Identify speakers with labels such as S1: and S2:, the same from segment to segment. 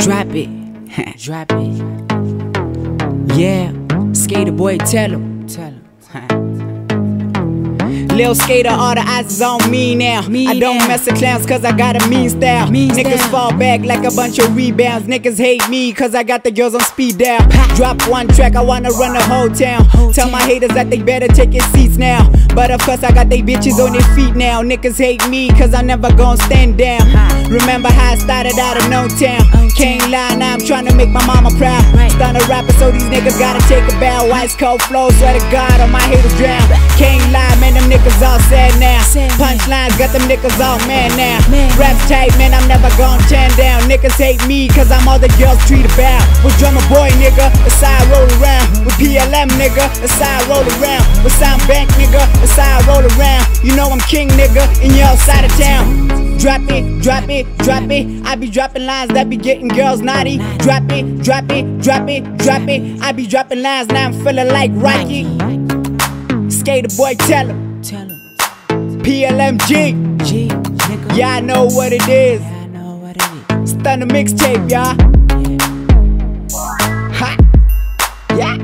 S1: Drop it. Drop it. Yeah. Skater boy, tell him. Tell him. Lil Skater, all the eyes is on me now. I don't mess with clowns cause I got a mean style. Niggas fall back like a bunch of rebounds. Niggas hate me cause I got the girls on speed down. Drop one track, I wanna run the whole town. Tell my haters that they better take your seats now. But of course I got they bitches on their feet now. Niggas hate me cause I never gon' stand down. Remember how I started out of no town. Can't lie, now I'm tryna make my mama proud. Stun a rapper so these niggas gotta take a bow. Ice cold flow, swear to God all my haters drown. Can't lie, man, them niggas all sad now. Punchlines got them niggas all mad now. Rap tight, man, I'm never gon' turn down. Niggas hate me cause I'm all the girls treat about. With Drummer Boy, nigga, a side roll around. With PLM, nigga, a side roll around. With Sound Bank, nigga, a side roll around. You know I'm king, nigga, and you outside of town. Drop it, drop it, drop it. I be dropping lines that be getting girls naughty. Drop it, drop it, drop it, drop it. I be dropping lines, now I'm feeling like Rocky. Skater boy, tell him. Tell him. PLMG. G, nigga. Yeah, I know what it is. Yeah, I know what it is. Stun the mixtape, y'all. Ha. Yeah.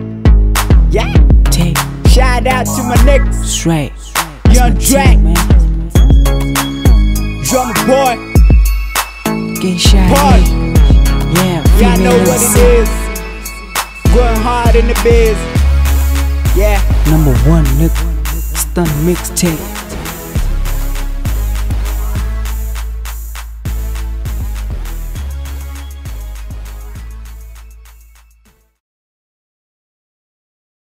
S1: Yeah. Tape. Shout out to my niggas. Straight. Young Track. Drummer Boy. Get shot. Yeah, I know what it is. Going hard in the biz. Yeah. #1 nigga. Stun mixtape.